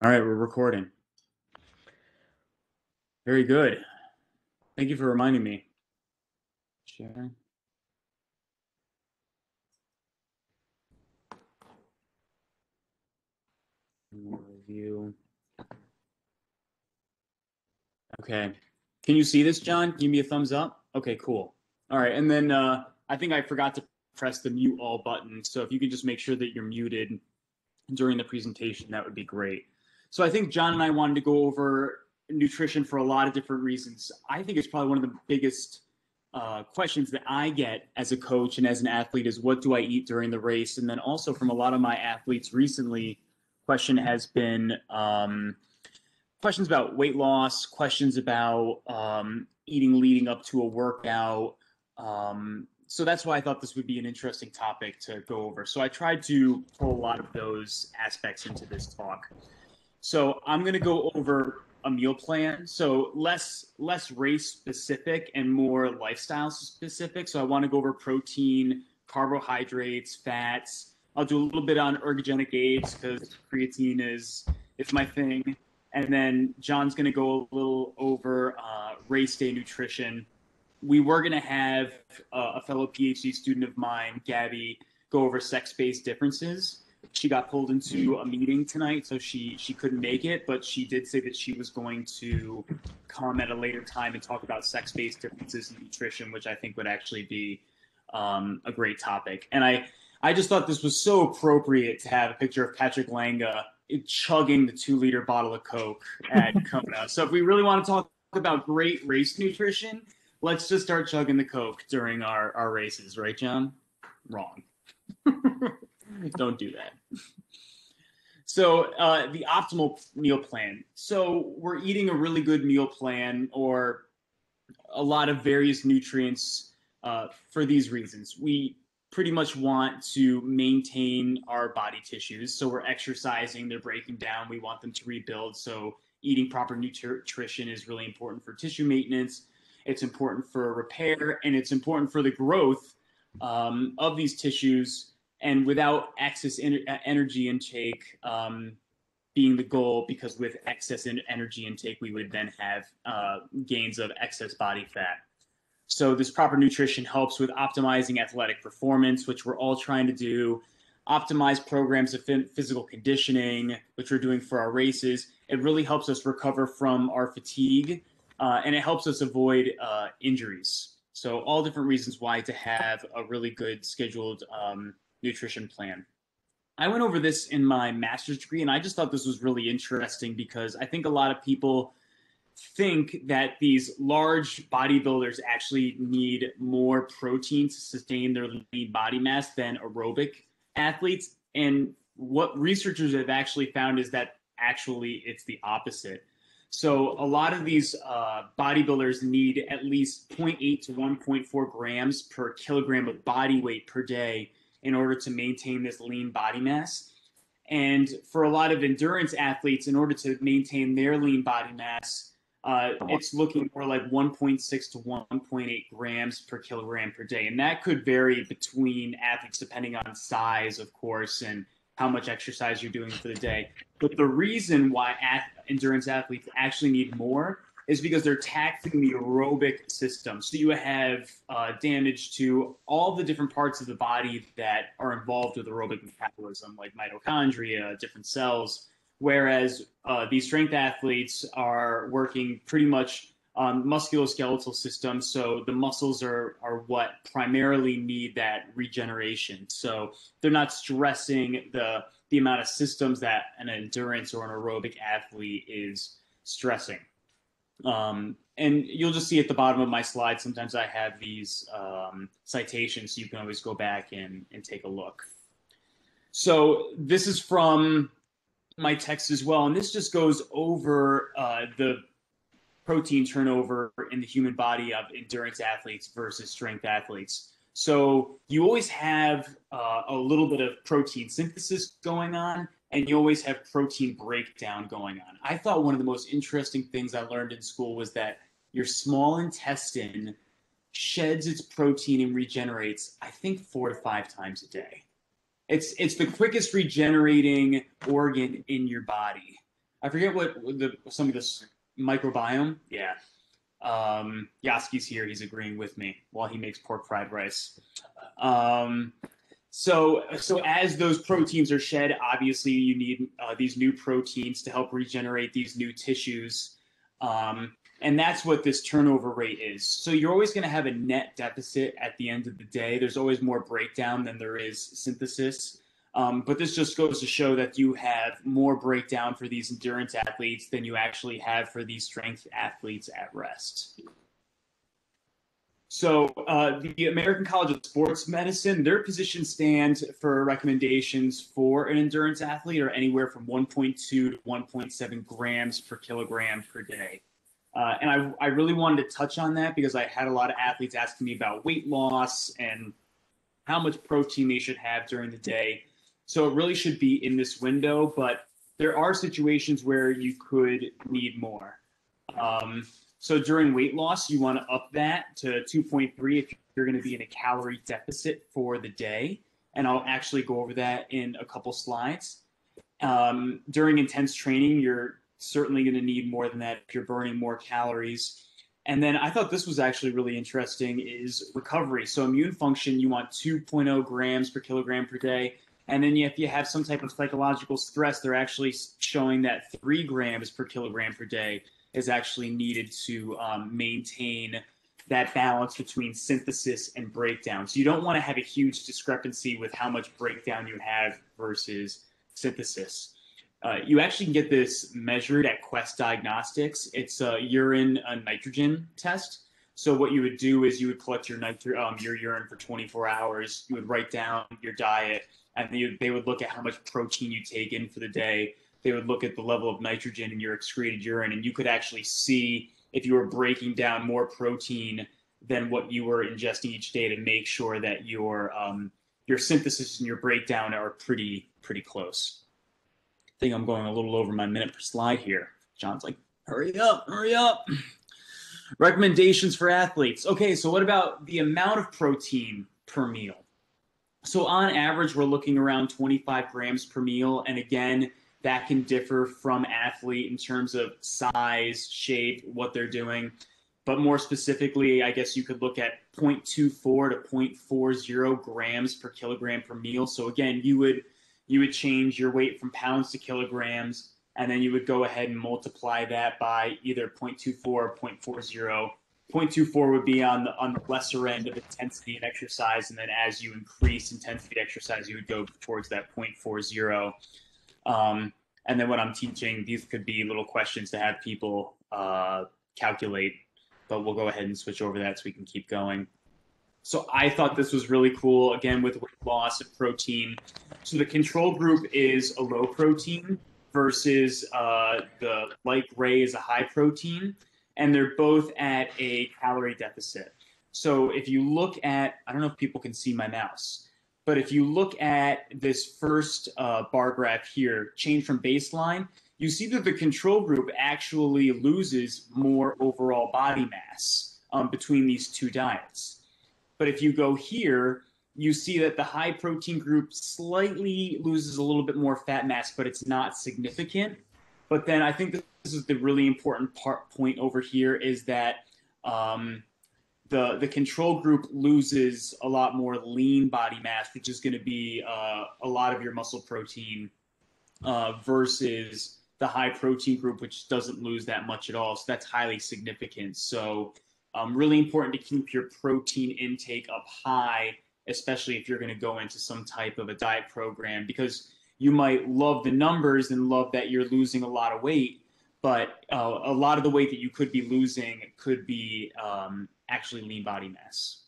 All right, we're recording. Very good. Thank you for reminding me. Sharing. Review. Okay. Can you see this, John? Give me a thumbs up. Okay, cool. All right, and then I think I forgot to press the mute all button. So if you could just make sure that you're muted during the presentation, that would be great. So I think John and I wanted to go over nutrition for a lot of different reasons. I think it's probably one of the biggest questions that I get as a coach and as an athlete is what do I eat during the race? And then also from a lot of my athletes recently, question has been questions about weight loss, questions about eating leading up to a workout. So that's why I thought this would be an interesting topic to go over. So I tried to pull a lot of those aspects into this talk. So I'm going to go over a meal plan. So less race specific and more lifestyle specific. So I want to go over protein, carbohydrates, fats. I'll do a little bit on ergogenic aids because creatine is my thing. And then John's going to go a little over race day nutrition. We were going to have a fellow PhD student of mine, Gabby, go over sex-based differences. She got pulled into a meeting tonight, so she couldn't make it, but she did say that she was going to come at a later time and talk about sex-based differences in nutrition, which I think would actually be a great topic. And I just thought this was so appropriate to have a picture of Patrick Langa chugging the 2-liter bottle of Coke at Kona. So if we really want to talk about great race nutrition, let's just start chugging the Coke during our races, right, John? Wrong. Don't do that. So the optimal meal plan. So we're eating a really good meal plan or a lot of various nutrients for these reasons. We pretty much want to maintain our body tissues. So we're exercising, they're breaking down, we want them to rebuild. So eating proper nutrition is really important for tissue maintenance. It's important for repair, and it's important for the growth of these tissues. And without excess energy intake being the goal, because with excess energy intake, we would then have gains of excess body fat. So this proper nutrition helps with optimizing athletic performance, which we're all trying to do, optimize programs of physical conditioning, which we're doing for our races. It really helps us recover from our fatigue, and it helps us avoid injuries. So all different reasons why to have a really good scheduled nutrition plan. I went over this in my master's degree, and I just thought this was really interesting because I think a lot of people think that these large bodybuilders actually need more protein to sustain their lean body mass than aerobic athletes. And what researchers have actually found is that actually it's the opposite. So a lot of these bodybuilders need at least zero point 0.8 to 1.4 grams per kilogram of body weight per day in order to maintain this lean body mass. And for a lot of endurance athletes, in order to maintain their lean body mass, it's looking more like 1.6 to 1.8 grams per kilogram per day. And that could vary between athletes depending on size, of course, and how much exercise you're doing for the day. But the reason why endurance athletes actually need more is because they're taxing the aerobic system. So you have damage to all the different parts of the body that are involved with aerobic metabolism, like mitochondria, different cells. Whereas these strength athletes are working pretty much on musculoskeletal system. So the muscles are what primarily need that regeneration. So they're not stressing the amount of systems that an endurance or an aerobic athlete is stressing. And you'll just see at the bottom of my slide, sometimes I have these citations, so you can always go back and take a look. So this is from my text as well, and this just goes over the protein turnover in the human body of endurance athletes versus strength athletes. So you always have a little bit of protein synthesis going on, and you always have protein breakdown going on. I thought one of the most interesting things I learned in school was that your small intestine sheds its protein and regenerates, I think, 4 to 5 times a day. It's the quickest regenerating organ in your body. I forget what some of this microbiome. Yeah. Yaski's here. He's agreeing with me while he makes pork fried rice. Um, so as those proteins are shed, obviously you need these new proteins to help regenerate these new tissues. And that's what this turnover rate is. So you're always going to have a net deficit at the end of the day. There's always more breakdown than there is synthesis. But this just goes to show that you have more breakdown for these endurance athletes than you actually have for these strength athletes at rest. So the American College of Sports Medicine, their position stands for recommendations for an endurance athlete are anywhere from 1.2 to 1.7 grams per kilogram per day. And I really wanted to touch on that because I had a lot of athletes asking me about weight loss and how much protein they should have during the day. So it really should be in this window, but there are situations where you could need more. So during weight loss, you want to up that to 2.3 if you're going to be in a calorie deficit for the day. And I'll actually go over that in a couple slides. During intense training, you're certainly going to need more than that if you're burning more calories. And then I thought this was actually really interesting is recovery. So immune function, you want 2.0 grams per kilogram per day. And then if you have some type of psychological stress, they're actually showing that 3 grams per kilogram per day is actually needed to maintain that balance between synthesis and breakdown. So you don't want to have a huge discrepancy with how much breakdown you have versus synthesis. You actually can get this measured at Quest Diagnostics. It's a urine nitrogen test. So what you would do is you would collect your urine for 24 hours. You would write down your diet, and they would look at how much protein you take in for the day. They would look at the level of nitrogen in your excreted urine, and you could actually see if you were breaking down more protein than what you were ingesting each day to make sure that your synthesis and your breakdown are pretty close. I think I'm going a little over my minute per slide here. John's like, hurry up. Recommendations for athletes. Okay, so what about the amount of protein per meal? So on average, we're looking around 25 grams per meal. And again, that can differ from athlete in terms of size, shape, what they're doing. But more specifically, I guess you could look at 0.24 to 0.40 grams per kilogram per meal. So again, you would change your weight from pounds to kilograms, and then you would go ahead and multiply that by either 0.24 or 0.40. 0.24 would be on the lesser end of intensity and exercise, and then as you increase intensity exercise, you would go towards that 0.40. And then what I'm teaching, these could be little questions to have people calculate, but we'll go ahead and switch over that so we can keep going. So I thought this was really cool, again, with weight loss and protein. So the control group is a low protein versus the light gray is a high protein, and they're both at a calorie deficit. So if you look at, I don't know if people can see my mouse, but if you look at this first bar graph here, change from baseline, you see that the control group actually loses more overall body mass between these two diets. But if you go here, you see that the high protein group slightly loses a little bit more fat mass, but it's not significant. But then I think this is the really important point over here is that the control group loses a lot more lean body mass, which is going to be a lot of your muscle protein versus the high protein group, which doesn't lose that much at all. So that's highly significant. So really important to keep your protein intake up high, especially if you're going to go into some type of a diet program, because you might love the numbers and love that you're losing a lot of weight, but a lot of the weight that you could be losing could be actually lean body mass.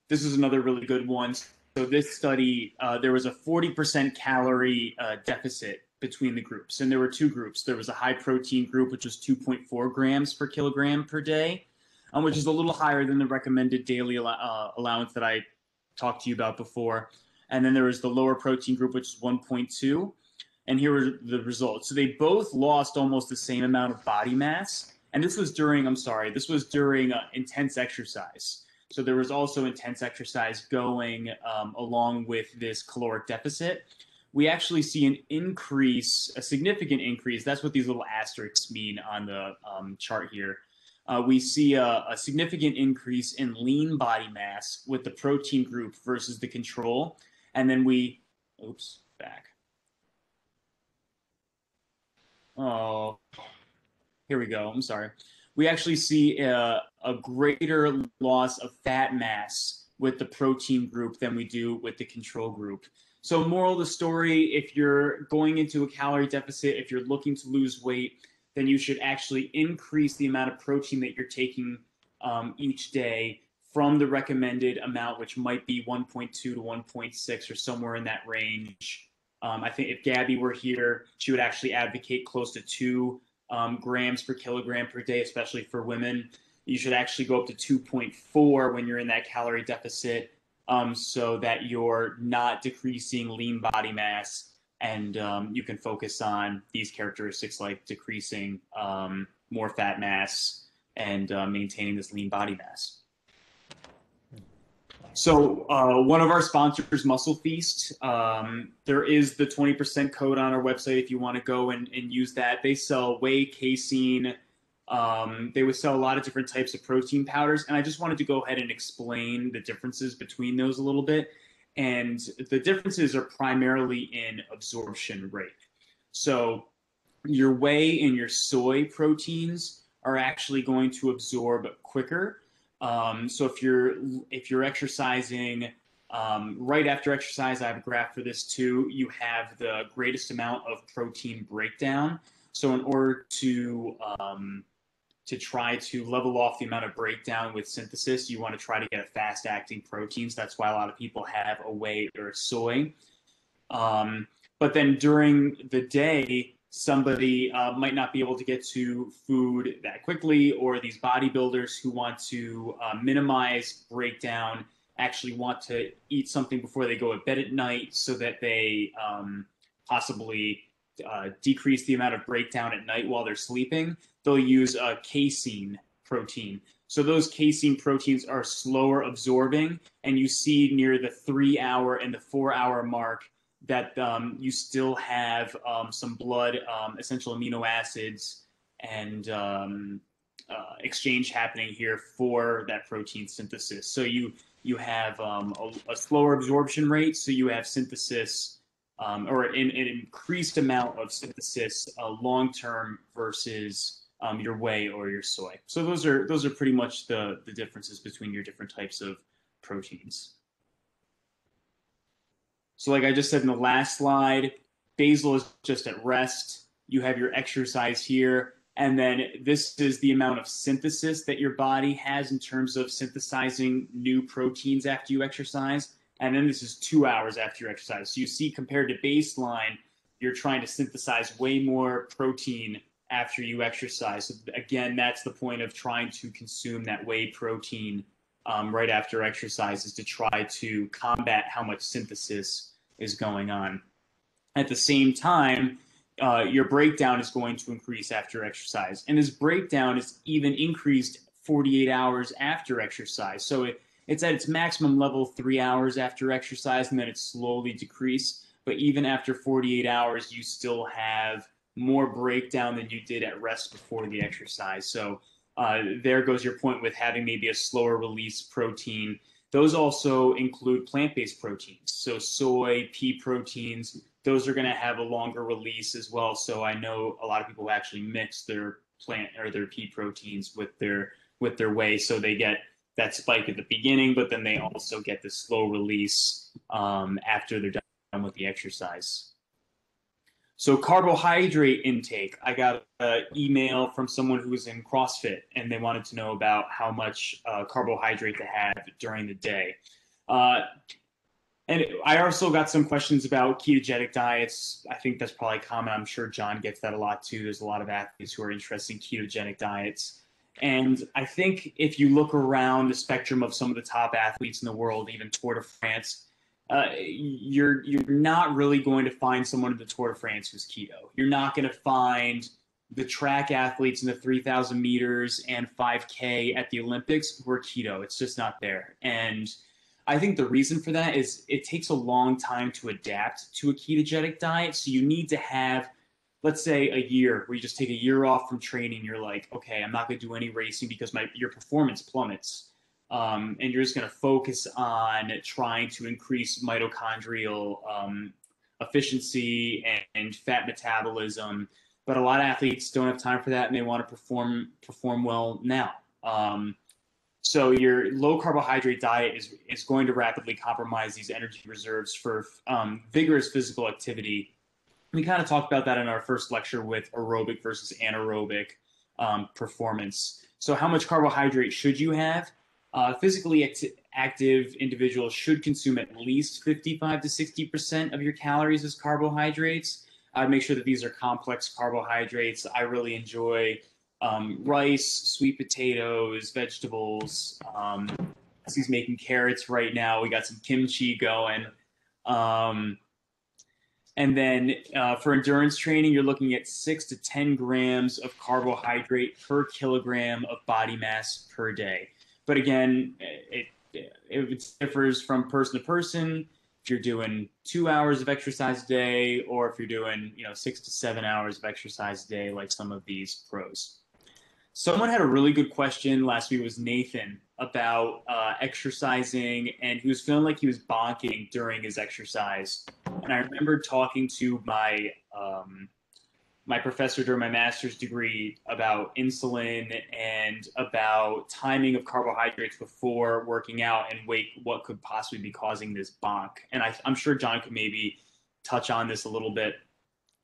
This is another really good one. So this study, there was a 40% calorie deficit between the groups. And there were two groups. There was a high protein group, which was 2.4 grams per kilogram per day, which is a little higher than the recommended daily allowance that I talked to you about before. And then there was the lower protein group, which is 1.2. And here were the results. So they both lost almost the same amount of body mass. And this was during, intense exercise. So there was also intense exercise going along with this caloric deficit. we actually see an increase, a significant increase. That's what these little asterisks mean on the chart here. We see a significant increase in lean body mass with the protein group versus the control. And then oops, back. Oh, here we go. I'm sorry. We actually see a greater loss of fat mass with the protein group than we do with the control group. So, moral of the story, if you're going into a calorie deficit, if you're looking to lose weight, then you should actually increase the amount of protein that you're taking each day from the recommended amount, which might be 1.2 to 1.6 or somewhere in that range. I think if Gabby were here, she would actually advocate close to 2 grams per kilogram per day, especially for women. You should actually go up to 2.4 when you're in that calorie deficit, so that you're not decreasing lean body mass, and you can focus on these characteristics like decreasing more fat mass and maintaining this lean body mass. So one of our sponsors, Muscle Feast, there is the 20% code on our website if you want to go and use that. They sell whey, casein. They would sell a lot of different types of protein powders. And I just wanted to go ahead and explain the differences between those a little bit. And the differences are primarily in absorption rate. So your whey and your soy proteins are actually going to absorb quicker. So if you're exercising right after exercise, I have a graph for this too. You have the greatest amount of protein breakdown. So in order to try to level off the amount of breakdown with synthesis, you want to try to get a fast-acting protein. So that's why a lot of people have a whey or a soy. But then during the day, somebody might not be able to get to food that quickly, or these bodybuilders who want to minimize breakdown actually want to eat something before they go to bed at night so that they possibly decrease the amount of breakdown at night while they're sleeping. They'll use a casein protein. So those casein proteins are slower absorbing, and you see near the 3-hour and the 4-hour mark that you still have some blood essential amino acids and exchange happening here for that protein synthesis. So you have a slower absorption rate, so you have synthesis or an increased amount of synthesis long term versus your whey or your soy. So those are pretty much the differences between your different types of proteins. So like I just said in the last slide, basal is just at rest. You have your exercise here. And then this is the amount of synthesis that your body has in terms of synthesizing new proteins after you exercise. And then this is 2 hours after you exercise. So you see, compared to baseline, you're trying to synthesize way more protein after you exercise. So again, that's the point of trying to consume that whey protein right after exercise, is to try to combat how much synthesis is going on. At the same time, your breakdown is going to increase after exercise. And this breakdown is even increased 48 hours after exercise. So it's at its maximum level 3 hours after exercise, and then it slowly decreases. But even after 48 hours, you still have more breakdown than you did at rest before the exercise. So there goes your point with having maybe a slower release protein. Those also include plant-based proteins. So soy, pea proteins, those are going to have a longer release as well. So I know a lot of people actually mix their plant or their pea proteins with their whey, so they get that spike at the beginning, but then they also get the slow release after they're done with the exercise. So carbohydrate intake, I got an email from someone who was in CrossFit, and they wanted to know about how much carbohydrate to have during the day. And I also got some questions about ketogenic diets. I think that's probably common. I'm sure John gets that a lot too. There's a lot of athletes who are interested in ketogenic diets. And I think if you look around the spectrum of some of the top athletes in the world, even Tour de France, you're not really going to find someone in the Tour de France who's keto. You're not going to find the track athletes in the 3,000 meters and 5K at the Olympics who are keto. It's just not there. And I think the reason for that is it takes a long time to adapt to a ketogenic diet. So you need to have, let's say, a year where you just take a year off from training. You're like, okay, I'm not going to do any racing because your performance plummets. And you're just going to focus on trying to increase mitochondrial efficiency and fat metabolism. But a lot of athletes don't have time for that, and they want to perform well now. So your low carbohydrate diet is going to rapidly compromise these energy reserves for vigorous physical activity. We kind of talked about that in our first lecture with aerobic versus anaerobic performance. So how much carbohydrate should you have? Physically active individuals should consume at least 55 to 60% of your calories as carbohydrates. I'd make sure that these are complex carbohydrates. I really enjoy rice, sweet potatoes, vegetables. He's making carrots right now. We got some kimchi going. And then for endurance training, you're looking at 6 to 10 grams of carbohydrate per kilogram of body mass per day. But again, it differs from person to person. If you're doing 2 hours of exercise a day, or if you're doing 6 to 7 hours of exercise a day, like some of these pros. Someone had a really good question last week. It was Nathan about exercising, and he was feeling like he was bonking during his exercise. And I remember talking to my my professor during my master's degree about insulin and about timing of carbohydrates before working out and what could possibly be causing this bonk. And I'm sure John could maybe touch on this a little bit.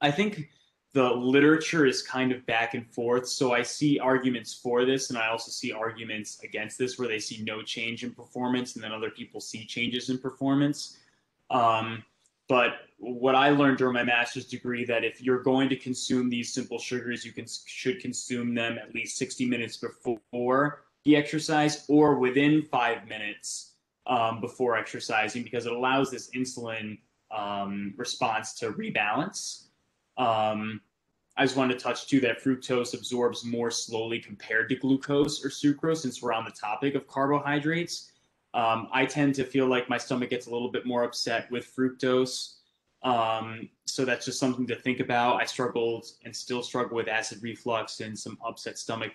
I think the literature is kind of back and forth. So I see arguments for this, and I also see arguments against this where they see no change in performance, and then other people see changes in performance. But what I learned during my master's degree, that if you're going to consume these simple sugars, you should consume them at least 60 minutes before the exercise or within 5 minutes before exercising, because it allows this insulin response to rebalance. I just wanted to touch too that fructose absorbs more slowly compared to glucose or sucrose, since we're on the topic of carbohydrates. I tend to feel like my stomach gets a little bit more upset with fructose. So that's just something to think about. I struggled and still struggle with acid reflux and some upset stomach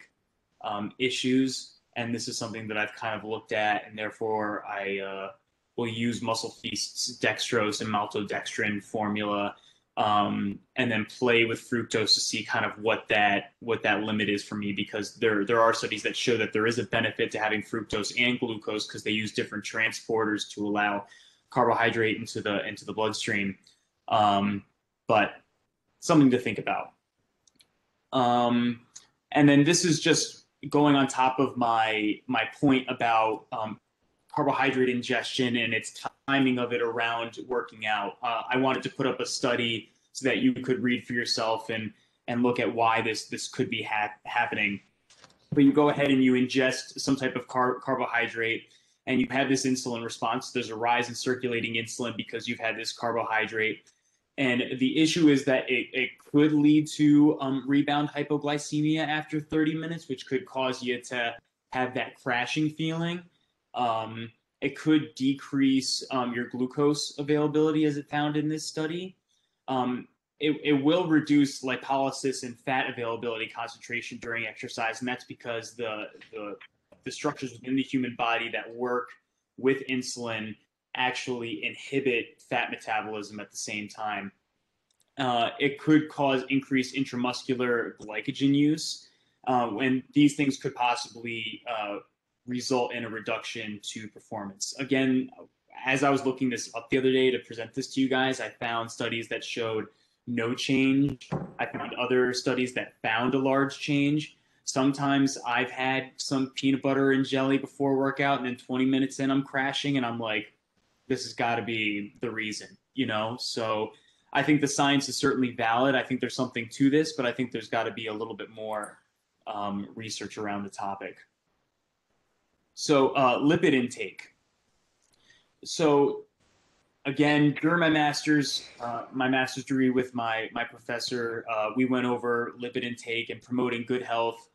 issues. And this is something that I've kind of looked at, and therefore I will use Muscle Feast's dextrose and maltodextrin formula, and then play with fructose to see kind of what that limit is for me, because there are studies that show that there is a benefit to having fructose and glucose because they use different transporters to allow carbohydrate into the bloodstream. But something to think about. And then this is just going on top of my point about carbohydrate ingestion and its timing of it around working out. I wanted to put up a study so that you could read for yourself and look at why this could be happening. But you go ahead and you ingest some type of carbohydrate, and you have this insulin response. There's a rise in circulating insulin because you've had this carbohydrate. And the issue is that it could lead to rebound hypoglycemia after 30 minutes, which could cause you to have that crashing feeling. It could decrease your glucose availability, as it found in this study. It will reduce lipolysis and fat availability concentration during exercise, and that's because the structures within the human body that work with insulin actually inhibit fat metabolism at the same time. It could cause increased intramuscular glycogen use, and these things could possibly result in a reduction to performance. Again, as I was looking this up the other day to present this to you guys, I found studies that showed no change. I found other studies that found a large change. Sometimes I've had some peanut butter and jelly before workout, and then 20 minutes in, I'm crashing, and I'm like, this has got to be the reason, So I think the science is certainly valid. I think there's something to this, but I think there's got to be a little bit more research around the topic. So lipid intake. So again, during my master's degree with my professor, we went over lipid intake and promoting good health.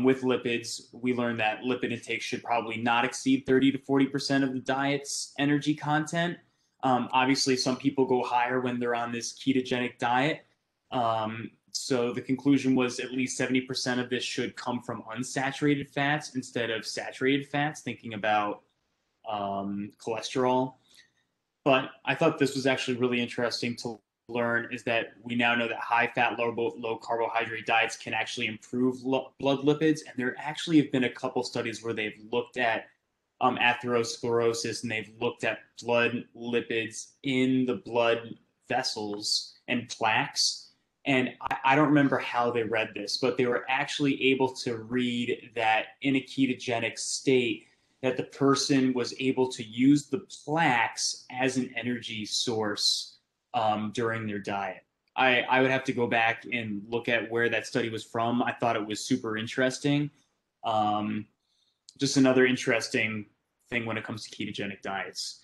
With lipids, we learned that lipid intake should probably not exceed 30 to 40% of the diet's energy content. Obviously, some people go higher when they're on this ketogenic diet. So the conclusion was at least 70% of this should come from unsaturated fats instead of saturated fats, thinking about cholesterol. But I thought this was actually really interesting to learn is that we now know that high fat, low carbohydrate diets can actually improve blood lipids. And there actually have been a couple studies where they've looked at atherosclerosis and they've looked at blood lipids in the blood vessels and plaques. And I don't remember how they read this, but they were actually able to read that in a ketogenic state, that the person was able to use the plaques as an energy source during their diet. I would have to go back and look at where that study was from. I thought it was super interesting. Just another interesting thing when it comes to ketogenic diets.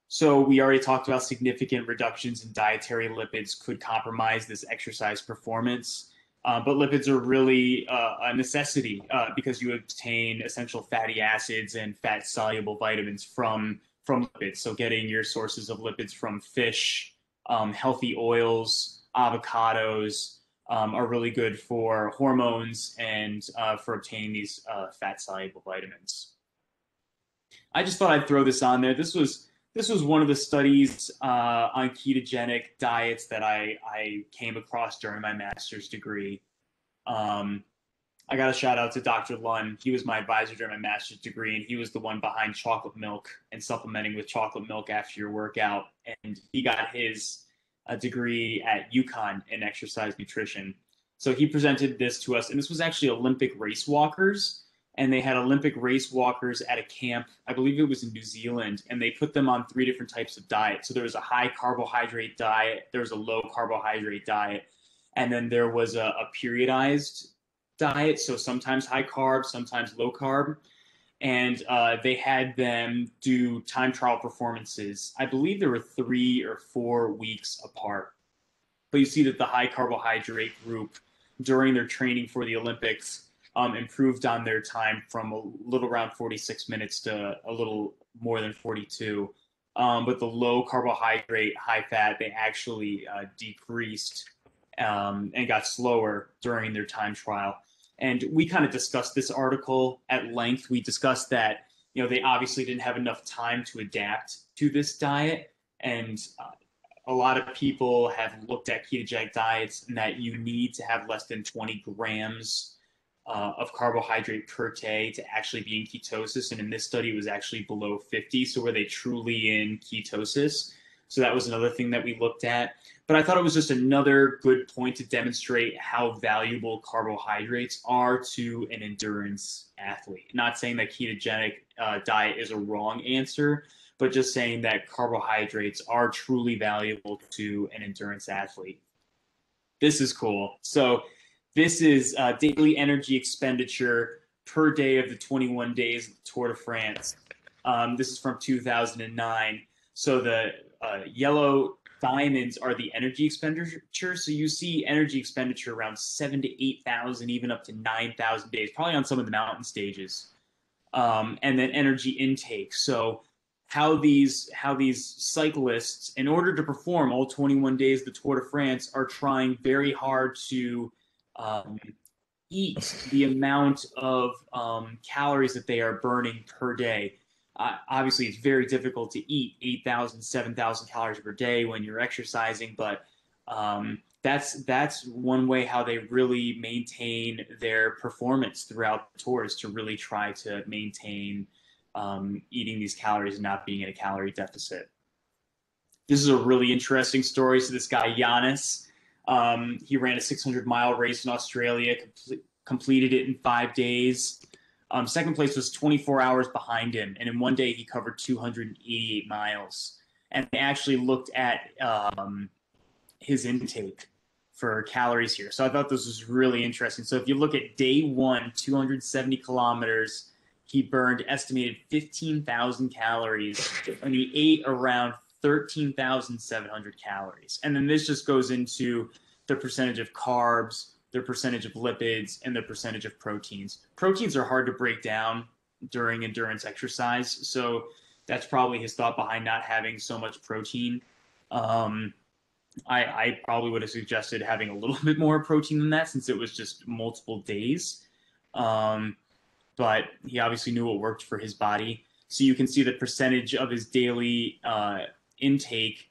So we already talked about significant reductions in dietary lipids could compromise this exercise performance. But lipids are really a necessity because you obtain essential fatty acids and fat-soluble vitamins from lipids. So getting your sources of lipids from fish, healthy oils, avocados are really good for hormones and for obtaining these fat-soluble vitamins. I just thought I'd throw this on there. This was one of the studies on ketogenic diets that I came across during my master's degree. I got a shout out to Dr. Lund. He was my advisor during my master's degree, and he was the one behind chocolate milk and supplementing with chocolate milk after your workout. And he got his degree at UConn in exercise nutrition. So he presented this to us, and this was actually Olympic race walkers. And they had Olympic race walkers at a camp, I believe it was in New Zealand, and they put them on 3 different types of diet. So there was a high carbohydrate diet, there was a low carbohydrate diet, and then there was a periodized diet. So sometimes high carb, sometimes low carb. And they had them do time trial performances. I believe there were 3 or 4 weeks apart. But you see that the high carbohydrate group during their training for the Olympics improved on their time from a little around 46 minutes to a little more than 42. But the low carbohydrate, high fat, they actually decreased and got slower during their time trial. And we kind of discussed this article at length. We discussed that, they obviously didn't have enough time to adapt to this diet. And a lot of people have looked at ketogenic diets and that you need to have less than 20 grams of carbohydrate per day to actually be in ketosis. And in this study, it was actually below 50. So were they truly in ketosis? So that was another thing that we looked at. But I thought it was just another good point to demonstrate how valuable carbohydrates are to an endurance athlete. Not saying that ketogenic diet is a wrong answer, but just saying that carbohydrates are truly valuable to an endurance athlete. This is cool. So this is daily energy expenditure per day of the 21 days of the Tour de France. This is from 2009. So the yellow diamonds are the energy expenditure. So you see energy expenditure around 7,000 to 8,000, even up to 9,000 days, probably on some of the mountain stages. And then energy intake. So how these cyclists, in order to perform all 21 days of the Tour de France, are trying very hard to eat the amount of calories that they are burning per day. Obviously, it's very difficult to eat 8,000, 7,000 calories per day when you're exercising, but that's one way how they really maintain their performance throughout the tours, to really try to maintain eating these calories and not being in a calorie deficit. This is a really interesting story. So this guy, Giannis, he ran a 600-mile race in Australia, completed it in 5 days. Second place was 24 hours behind him, and in one day he covered 288 miles. And they actually looked at his intake for calories here. So I thought this was really interesting. So if you look at day 1, 270 kilometers, he burned estimated 15,000 calories, and he ate around 13,700 calories. And then this just goes into their percentage of carbs, their percentage of lipids, and their percentage of proteins. Proteins are hard to break down during endurance exercise, so that's probably his thought behind not having so much protein. Um, I probably would have suggested having a little bit more protein than that since it was just multiple days. Um, but he obviously knew what worked for his body. So you can see the percentage of his daily intake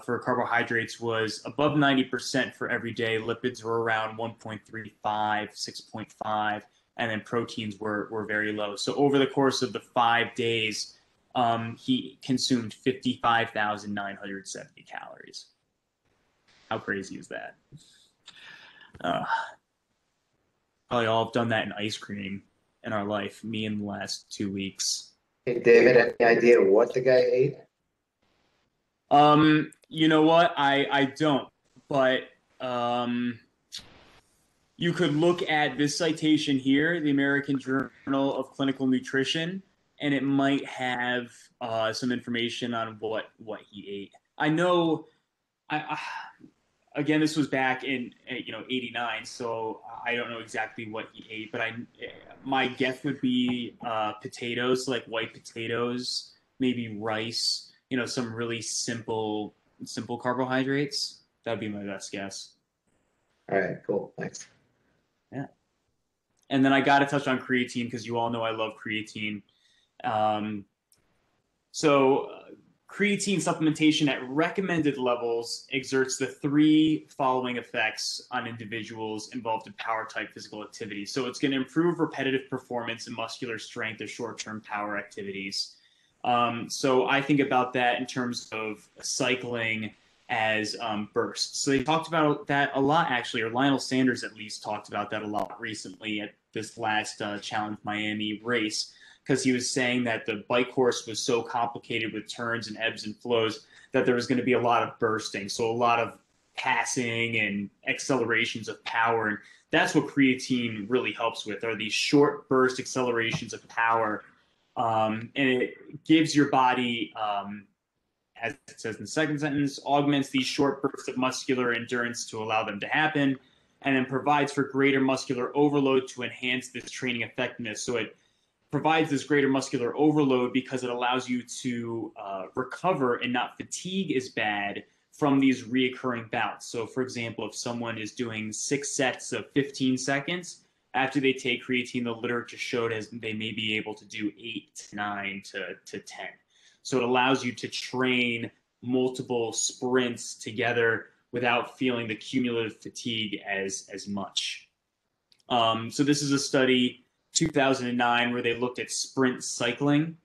for carbohydrates was above 90% for every day. Lipids were around 1.35, 6.5, and then proteins were very low. So over the course of the 5 days, he consumed 55,970 calories. How crazy is that? Uh, Probably all have done that in ice cream in our life, me in the last 2 weeks. Hey, David, any idea what the guy ate? You know what? I don't, but um, you could look at this citation here, the American Journal of Clinical Nutrition, and it might have some information on what he ate. I know. I again, this was back in '89, so I don't know exactly what he ate, but my guess would be potatoes, like white potatoes, maybe rice, some really simple carbohydrates. That'd be my best guess. All right, cool. Thanks. Yeah. And then I got to touch on creatine because you all know I love creatine. Um, so creatine supplementation at recommended levels exerts the three following effects on individuals involved in power type physical activity. So it's going to improve repetitive performance and muscular strength of short-term power activities. So I think about that in terms of cycling as bursts. So they talked about that a lot, actually, or Lionel Sanders at least talked about that a lot recently at this last Challenge Miami race, because he was saying that the bike course was so complicated with turns and ebbs and flows that there was going to be a lot of bursting. So a lot of passing and accelerations of power. And that's what creatine really helps with, are these short burst accelerations of power. And it gives your body, as it says in the second sentence, augments these short bursts of muscular endurance to allow them to happen, and then provides for greater muscular overload to enhance this training effectiveness. So it provides this greater muscular overload because it allows you to recover and not fatigue as bad from these reoccurring bouts. So, for example, if someone is doing 6 sets of 15 seconds, after they take creatine, the literature showed as they may be able to do 8 to 9 to 10. So it allows you to train multiple sprints together without feeling the cumulative fatigue as much. So this is a study, 2009, where they looked at sprint cycling.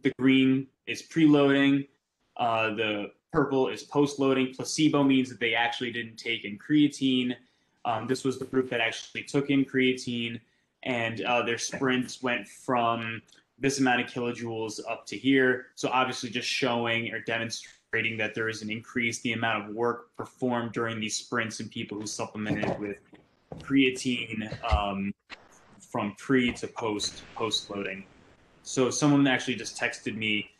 The green is preloading. The purple is post-loading. Placebo means that they actually didn't take in creatine. This was the group that actually took in creatine, and their sprints went from this amount of kilojoules up to here. So obviously just showing or demonstrating that there is an increase the amount of work performed during these sprints in people who supplemented with creatine from pre to post loading. So someone actually just texted me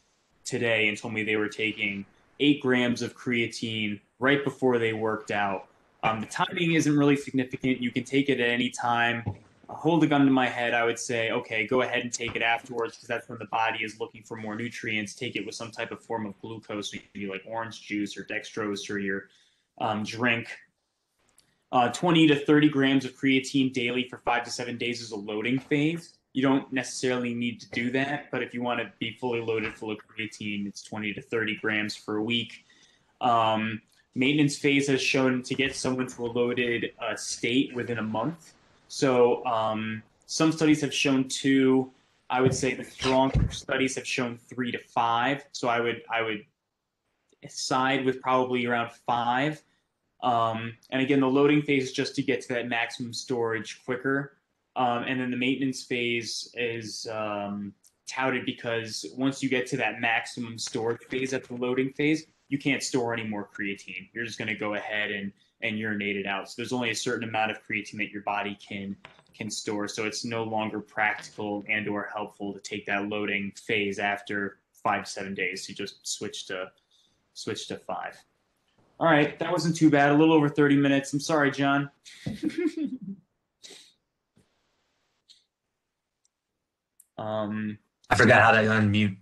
today and told me they were taking 8 grams of creatine right before they worked out. The timing isn't really significant. You can take it at any time. Hold a gun to my head, I would say, okay, go ahead and take it afterwards because that's when the body is looking for more nutrients. Take it with some type of form of glucose, maybe like orange juice or dextrose or your drink. 20 to 30 grams of creatine daily for 5 to 7 days is a loading phase. You don't necessarily need to do that, but if you want to be fully loaded full of creatine, it's 20 to 30 grams for a week. Maintenance phase has shown to get someone to a loaded state within a month. So some studies have shown 2. I would say the stronger studies have shown 3 to 5. So I would side with probably around 5. And again, the loading phase is just to get to that maximum storage quicker. And then the maintenance phase is touted because once you get to that maximum storage phase at the loading phase, you can't store any more creatine. You're just going to go ahead and urinate it out. So there's only a certain amount of creatine that your body can store. So it's no longer practical and or helpful to take that loading phase after 5 to 7 days. You just switch to 5. All right, that wasn't too bad. A little over 30 minutes. I'm sorry, John. I forgot how to unmute.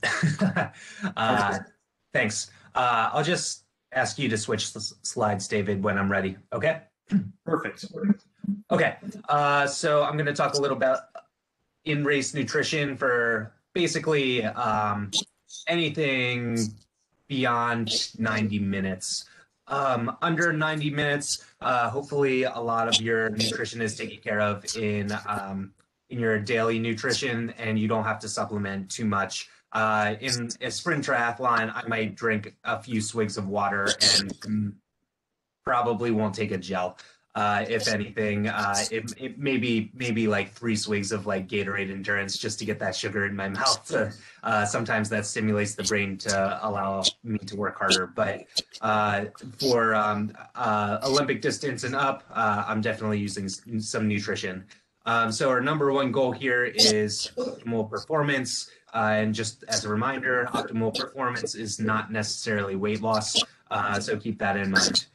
Thanks. I'll just ask you to switch slides, David, when I'm ready. Okay? Perfect. Okay. So I'm going to talk a little about in-race nutrition for basically anything beyond 90 minutes. Under 90 minutes, hopefully a lot of your nutrition is taken care of in your daily nutrition, and you don't have to supplement too much. In a sprint triathlon, I might drink a few swigs of water and probably won't take a gel. If anything, it maybe like 3 swigs of like Gatorade Endurance just to get that sugar in my mouth. Sometimes that stimulates the brain to allow me to work harder. But for Olympic distance and up, I'm definitely using some nutrition. So our number one goal here is optimal performance. And just as a reminder, optimal performance is not necessarily weight loss. So keep that in mind.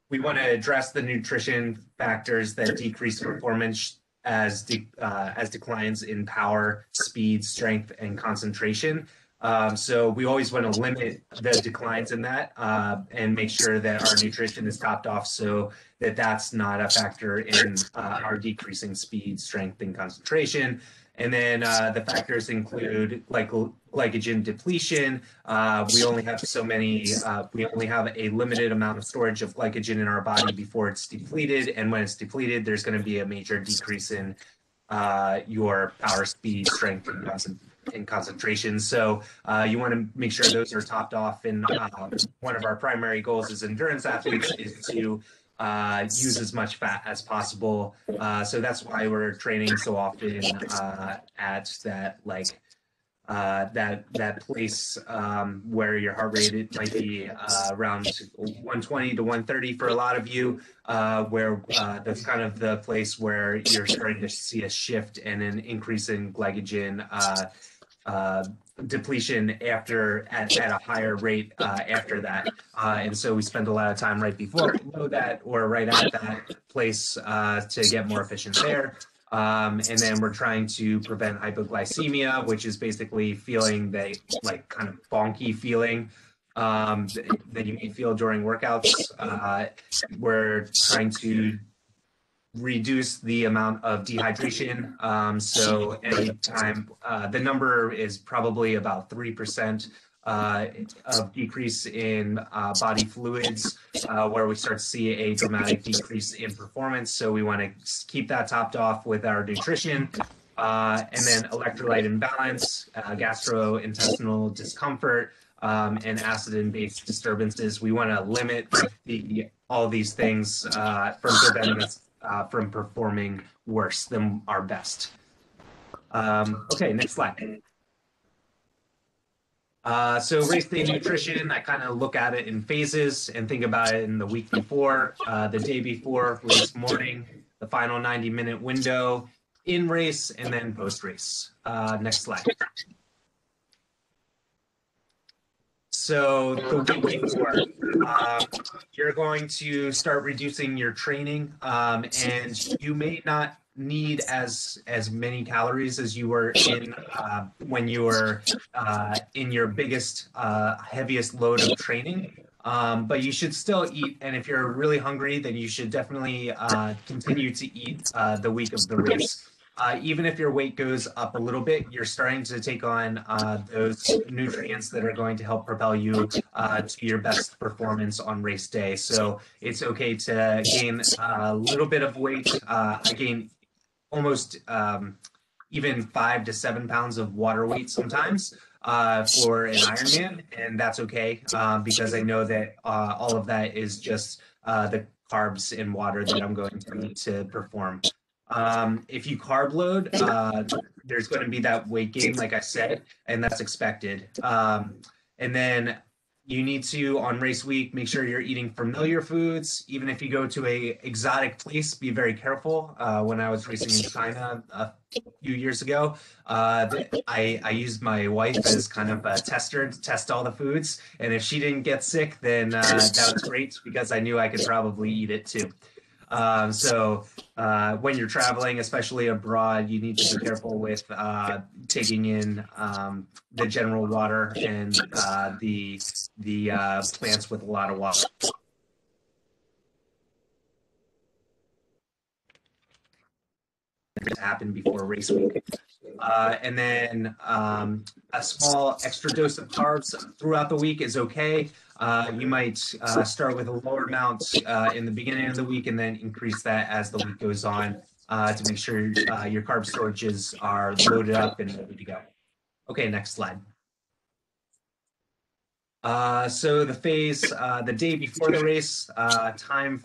We want to address the nutrition factors that decrease performance as declines in power, speed, strength, and concentration. So we always want to limit the declines in that and make sure that our nutrition is topped off so that that's not a factor in our decreasing speed, strength, and concentration. And then the factors include like glycogen depletion. We only have a limited amount of storage of glycogen in our body before it's depleted. And when it's depleted, there's going to be a major decrease in your power, speed, strength, and concentration. So you want to make sure those are topped off. And one of our primary goals as endurance athletes is to use as much fat as possible. So that's why we're training so often at that place where your heart rate might be around 120 to 130 for a lot of you, where that's kind of the place where you're starting to see a shift and an increase in glycogen depletion at a higher rate after that. And so we spend a lot of time right below that or right at that place to get more efficient there. And then we're trying to prevent hypoglycemia, which is basically feeling that like kind of bonky feeling that you may feel during workouts. We're trying to reduce the amount of dehydration. So anytime, the number is probably about 3% of decrease in body fluids, where we start to see a dramatic decrease in performance. So we want to keep that topped off with our nutrition. And then electrolyte imbalance, gastrointestinal discomfort, and acid and base disturbances. We want to limit all these things from preventing us from performing worse than our best. Okay, next slide. So race day nutrition, I kind of look at it in phases and think about it in the week before, the day before, race morning, the final 90-minute window, in race, and then post race. Next slide. So the week before, you're going to start reducing your training, and you may not need as many calories as you were in when you were in your biggest, heaviest load of training. But you should still eat, and if you're really hungry, then you should definitely continue to eat the week of the race. Even if your weight goes up a little bit, you're starting to take on those nutrients that are going to help propel you to your best performance on race day. So it's okay to gain a little bit of weight. I gain almost even 5 to 7 pounds of water weight sometimes for an Ironman, and that's okay because I know that all of that is just the carbs and water that I'm going to need to perform. If you carb load, there's going to be that weight gain, like I said, and that's expected. And then you need to, on race week, make sure you're eating familiar foods. Even if you go to a exotic place, be very careful. When I was racing in China a few years ago, I used my wife as kind of a tester to test all the foods. And if she didn't get sick, then that was great because I knew I could probably eat it too. When you're traveling, especially abroad, you need to be careful with taking in the general water and the plants with a lot of water. To happen before race week. And then a small extra dose of carbs throughout the week is okay. You might start with a lower amount in the beginning of the week and then increase that as the week goes on to make sure your carb storages are loaded up and ready to go. Okay, next slide. So the phase, the day before the race, time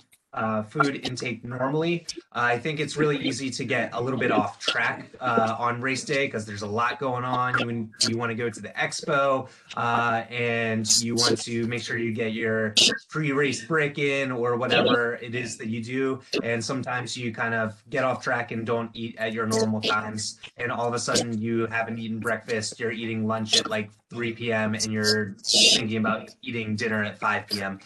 food intake normally. I think it's really easy to get a little bit off track on race day because there's a lot going on. You want to go to the expo and you want to make sure you get your pre-race break in or whatever it is that you do. And sometimes you kind of get off track and don't eat at your normal times. And all of a sudden you haven't eaten breakfast. You're eating lunch at like 3 p.m. and you're thinking about eating dinner at 5 p.m.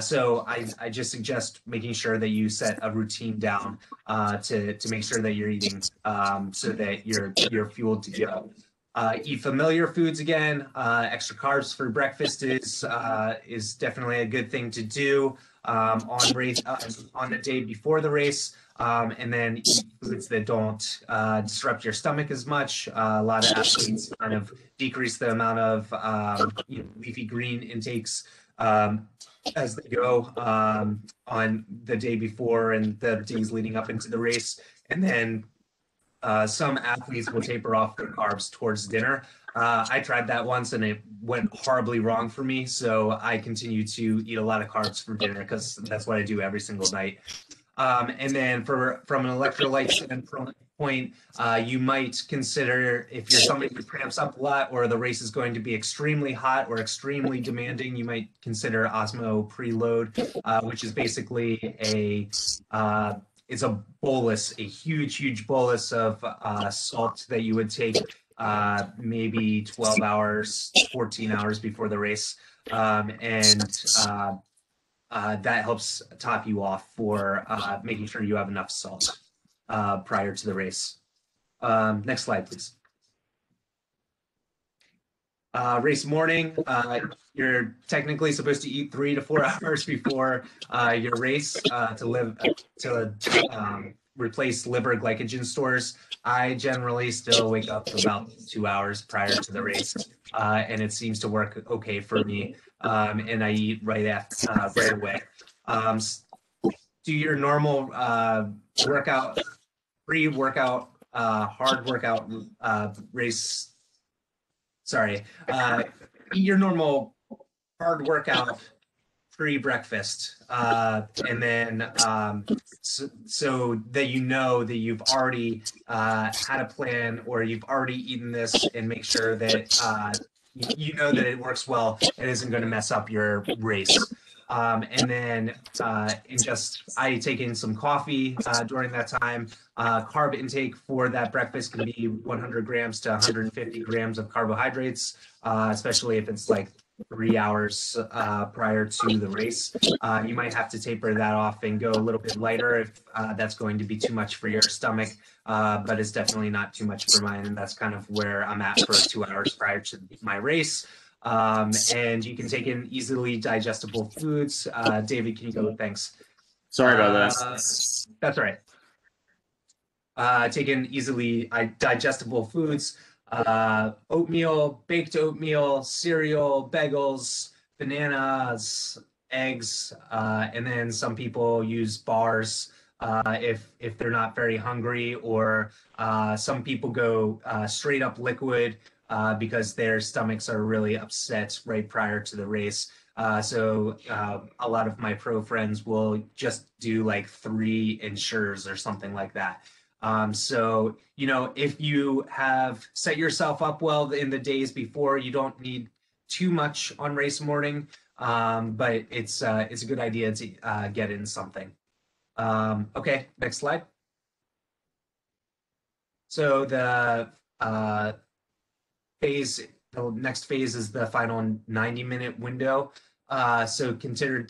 So I just suggest making sure that you set a routine down to make sure that you're eating so that you're fueled to go. Eat familiar foods again. Extra carbs for breakfast is definitely a good thing to do on the day before the race. And then eat foods that don't disrupt your stomach as much. A lot of athletes kind of decrease the amount of leafy green intakes as they go on the day before and the days leading up into the race. And then some athletes will taper off their carbs towards dinner. I tried that once and it went horribly wrong for me. So I continue to eat a lot of carbs for dinner because that's what I do every single night. And then from an electrolyte standpoint, you might consider if you're somebody who cramps up a lot or the race is going to be extremely hot or extremely demanding, you might consider Osmo preload, which is basically it's a bolus, a huge bolus of salt that you would take maybe 12 hours, 14 hours before the race. That helps top you off for making sure you have enough salt prior to the race. Next slide, please. Race morning, you're technically supposed to eat 3 to 4 hours before your race to replace liver glycogen stores. I generally still wake up about 2 hours prior to the race, and it seems to work okay for me. And I eat right away. Do your normal workout, pre-workout, hard workout race. Sorry, eat your normal hard workout pre-breakfast, and then so that you know that you've already had a plan or you've already eaten this, and make sure that you know that it works well and isn't going to mess up your race. And then I take in some coffee during that time. Carb intake for that breakfast can be 100 grams to 150 grams of carbohydrates, especially if it's like 3 hours prior to the race. You might have to taper that off and go a little bit lighter if that's going to be too much for your stomach, but it's definitely not too much for mine, and that's kind of where I'm at for 2 hours prior to my race. And you can take in easily digestible foods. David, can you go? Thanks. Sorry about that. That's all right. Take in easily digestible foods. Oatmeal, baked oatmeal, cereal, bagels, bananas, eggs, and then some people use bars if they're not very hungry, or some people go straight up liquid because their stomachs are really upset right prior to the race. So a lot of my pro friends will just do like 3 Ensures or something like that. So, if you have set yourself up well in the days before, you don't need too much on race morning, but it's a good idea to get in something. Okay, next slide. So the next phase is the final 90-minute window. So consider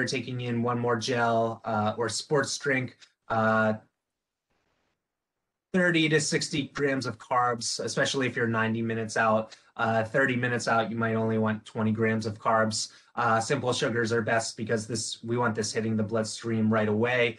taking in one more gel or sports drink, 30 to 60 grams of carbs, especially if you're 90 minutes out. 30 minutes out, you might only want 20 grams of carbs. Simple sugars are best because we want this hitting the bloodstream right away.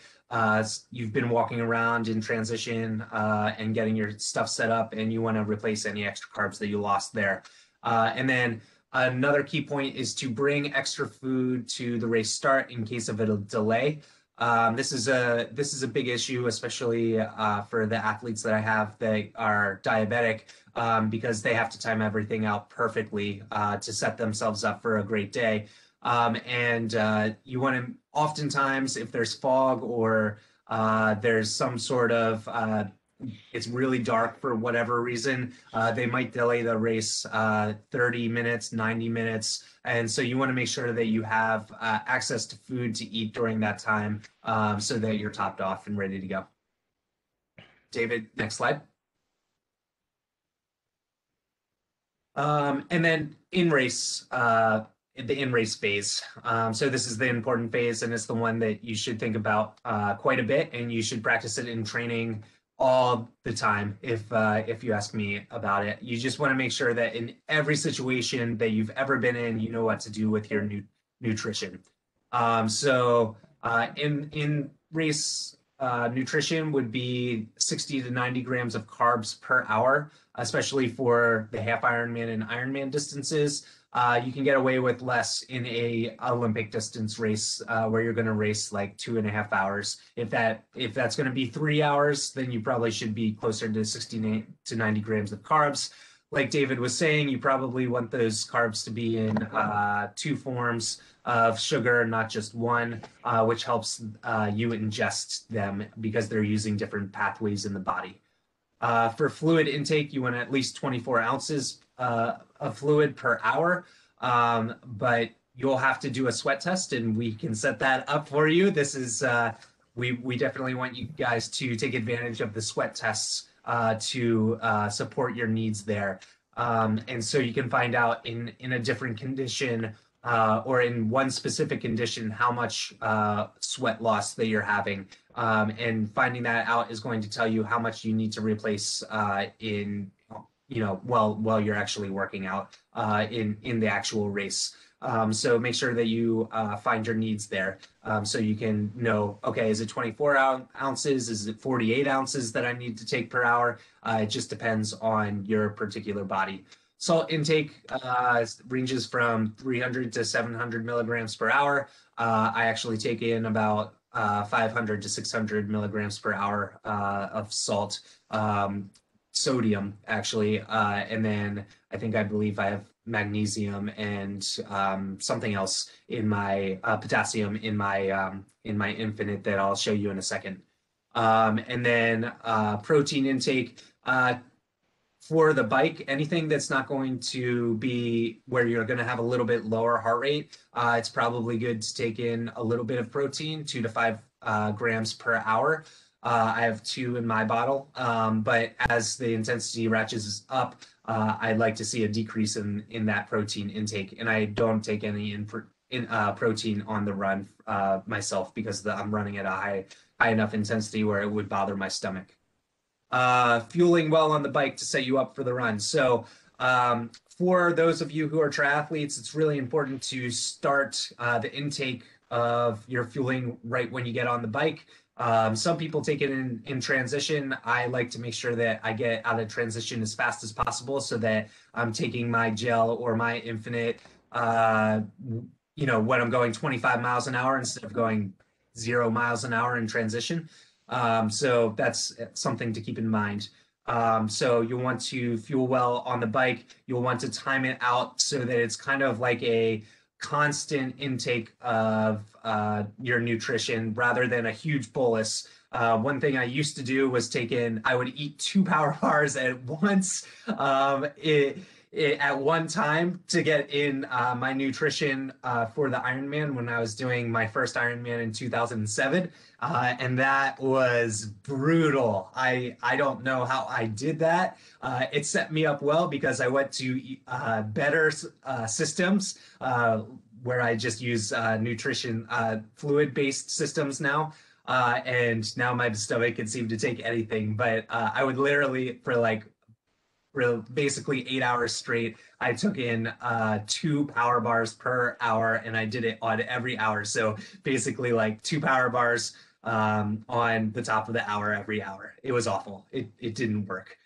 You've been walking around in transition and getting your stuff set up, and you want to replace any extra carbs that you lost there. And then another key point is to bring extra food to the race start in case of a delay. This is a big issue, especially for the athletes that I have that are diabetic, because they have to time everything out perfectly to set themselves up for a great day. And you want to, oftentimes, if there's fog or there's some sort of it's really dark for whatever reason, they might delay the race 30 minutes, 90 minutes. And so you want to make sure that you have access to food to eat during that time so that you're topped off and ready to go. David, next slide. And then in-race, the in-race phase. So this is the important phase, and it's the one that you should think about quite a bit, and you should practice it in training all the time if you ask me about it. You just want to make sure that in every situation that you've ever been in, you know what to do with your nutrition. So in race nutrition would be 60 to 90 grams of carbs per hour, especially for the half Ironman and Ironman distances. You can get away with less in a Olympic distance race where you're going to race like 2.5 hours. If that's going to be 3 hours, then you probably should be closer to 60 to 90 grams of carbs. Like David was saying, you probably want those carbs to be in 2 forms of sugar, not just one, which helps you ingest them because they're using different pathways in the body. For fluid intake, you want at least 24 ounces of fluid per hour, but you'll have to do a sweat test, and we can set that up for you. This is we definitely want you guys to take advantage of the sweat tests to support your needs there, and so you can find out in a different condition or in one specific condition how much sweat loss that you're having. And finding that out is going to tell you how much you need to replace while you're actually working out in the actual race. So make sure that you find your needs there so you can know, okay, is it 24 ounces? Is it 48 ounces that I need to take per hour? It just depends on your particular body. Salt intake ranges from 300 to 700 milligrams per hour. I actually take in about 500 to 600 milligrams per hour of salt, sodium actually, and then I believe I have magnesium and something else in my potassium in my Infinite that I'll show you in a second. And then protein intake. For the bike, anything that's not going to be where you're going to have a little bit lower heart rate, it's probably good to take in a little bit of protein, 2 to 5 grams per hour. I have 2 in my bottle, but as the intensity ratchets up, I'd like to see a decrease in that protein intake, and I don't take any protein on the run myself because I'm running at a high enough intensity where it would bother my stomach. Fueling well on the bike to set you up for the run. So for those of you who are triathletes, it's really important to start the intake of your fueling right when you get on the bike. Some people take it in transition. I like to make sure that I get out of transition as fast as possible so that I'm taking my gel or my Infinite, when I'm going 25 miles an hour instead of going 0 miles an hour in transition. So that's something to keep in mind. So you'll want to fuel well on the bike. You'll want to time it out so that it's kind of like a constant intake of your nutrition rather than a huge bolus. One thing I used to do was I would eat 2 power bars at once. at one time to get in my nutrition for the Ironman when I was doing my first Ironman in 2007. And that was brutal. I don't know how I did that. It set me up well because I went to better systems where I just use nutrition fluid-based systems now. And now my stomach can seem to take anything, but I would literally for basically 8 hours straight, I took in 2 power bars per hour, and I did it on every hour. So basically, like 2 power bars on the top of the hour every hour. It was awful. It didn't work.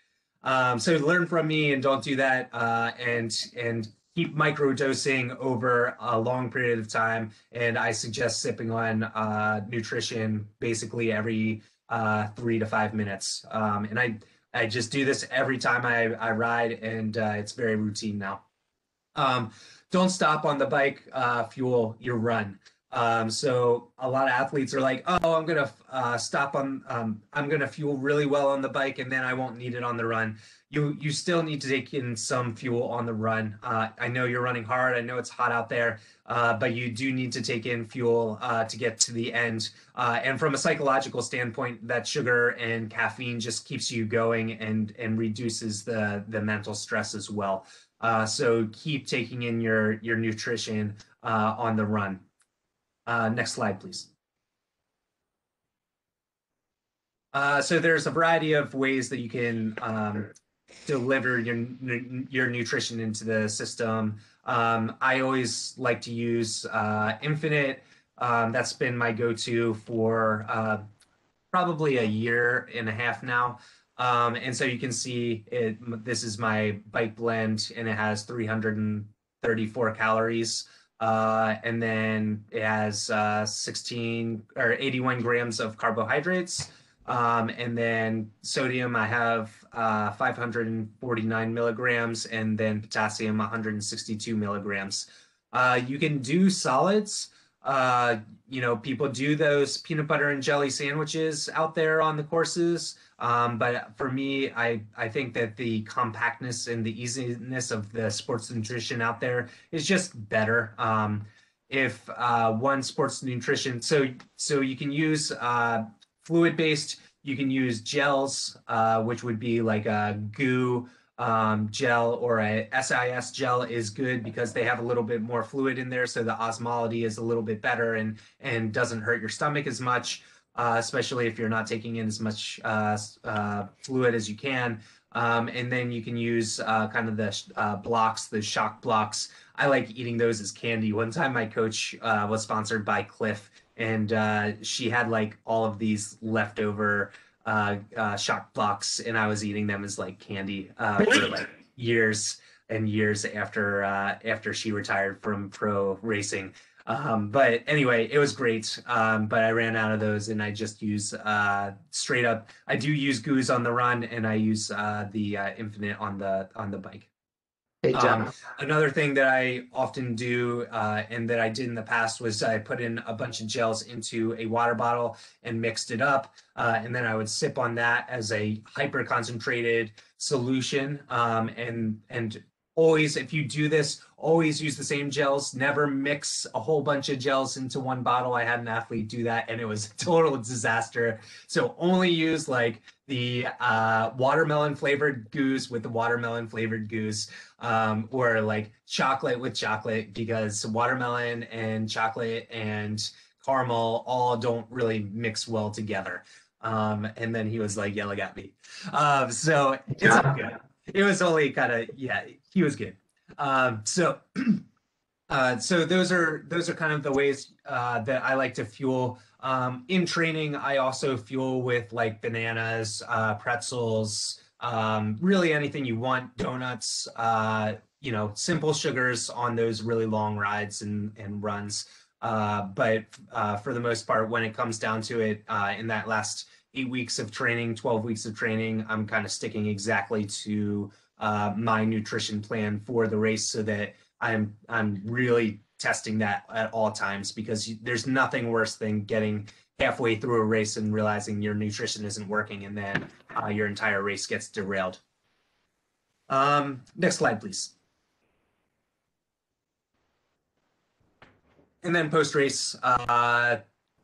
So learn from me and don't do that. And keep microdosing over a long period of time. And I suggest sipping on nutrition basically every 3 to 5 minutes. And I just do this every time I ride, and it's very routine now. Don't stop on the bike, fuel your run. So a lot of athletes are like, oh, I'm gonna stop on, I'm gonna fuel really well on the bike, and then I won't need it on the run. You still need to take in some fuel on the run. I know you're running hard. I know it's hot out there, but you do need to take in fuel to get to the end. And from a psychological standpoint, that sugar and caffeine just keeps you going and reduces the mental stress as well. So keep taking in your nutrition on the run. Next slide, please. So there's a variety of ways that you can deliver your nutrition into the system. I always like to use Infinite. That's been my go-to for probably a year and a half now. And so you can see this is my bike blend, and it has 334 calories. And then it has 16 or 81 grams of carbohydrates. And then sodium, I have 549 milligrams, and then potassium, 162 milligrams. You can do solids. People do those peanut butter and jelly sandwiches out there on the courses. But for me, I think that the compactness and the easiness of the sports nutrition out there is just better. If one sports nutrition, so you can use fluid-based, you can use gels, which would be like a goo gel, or a SIS gel is good because they have a little bit more fluid in there, so the osmolality is a little bit better and doesn't hurt your stomach as much, especially if you're not taking in as much fluid as you can. And then you can use kind of the blocks, the shock blocks. I like eating those as candy. One time my coach was sponsored by Cliff, and she had like all of these leftover shock blocks, and I was eating them as like candy for like years and years after she retired from pro racing. But anyway, it was great. But I ran out of those, and I just use straight up. I do use goos on the run, and I use the Infinite on the bike. Hey, John. Another thing that I often do and that I did in the past was I put in a bunch of gels into a water bottle and mixed it up. And then I would sip on that as a hyper concentrated solution. And always, if you do this, always use the same gels. Never mix a whole bunch of gels into one bottle. I had an athlete do that, and it was a total disaster. So only use like the watermelon flavored goose with the watermelon flavored goose, or like chocolate with chocolate, because watermelon and chocolate and caramel all don't really mix well together. And then he was like yelling at me. So it's all good. It was only kind of, yeah, he was good. So those are kind of the ways that I like to fuel. In training, I also fuel with like bananas, pretzels, really anything you want, donuts, simple sugars on those really long rides and runs. But for the most part, when it comes down to it, in that last 8 weeks of training, 12 weeks of training, I'm kind of sticking exactly to my nutrition plan for the race, so that I'm really testing that at all times, because there's nothing worse than getting halfway through a race and realizing your nutrition isn't working, and then your entire race gets derailed. Next slide, please. And then post-race,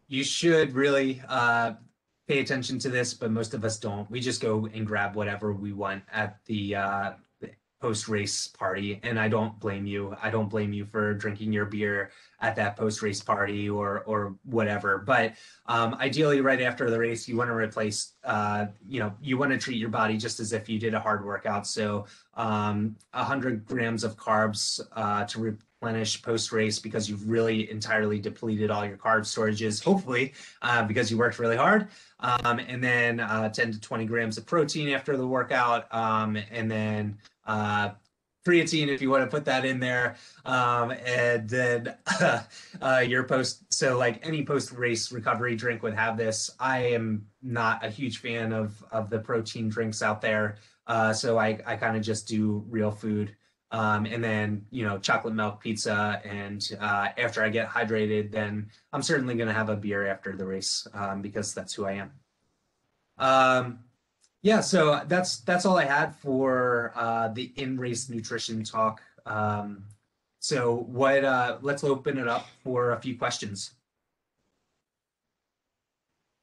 you should really pay attention to this, but most of us don't. We just go and grab whatever we want at the post-race party, and I don't blame you. I don't blame you for drinking your beer at that post-race party or whatever. But ideally, right after the race, you want to replace. You want to treat your body just as if you did a hard workout. So 100 grams of carbs to replenish post-race because you've really entirely depleted all your carb storages, hopefully, because you worked really hard. And then 10 to 20 grams of protein after the workout, and then creatine if you want to put that in there, and then your post. So like any post-race recovery drink would have this. I am not a huge fan of the protein drinks out there, so I kind of just do real food. And then, chocolate milk pizza. And after I get hydrated, then I'm certainly going to have a beer after the race because that's who I am. Yeah, so that's all I had for the in-race nutrition talk. So let's open it up for a few questions,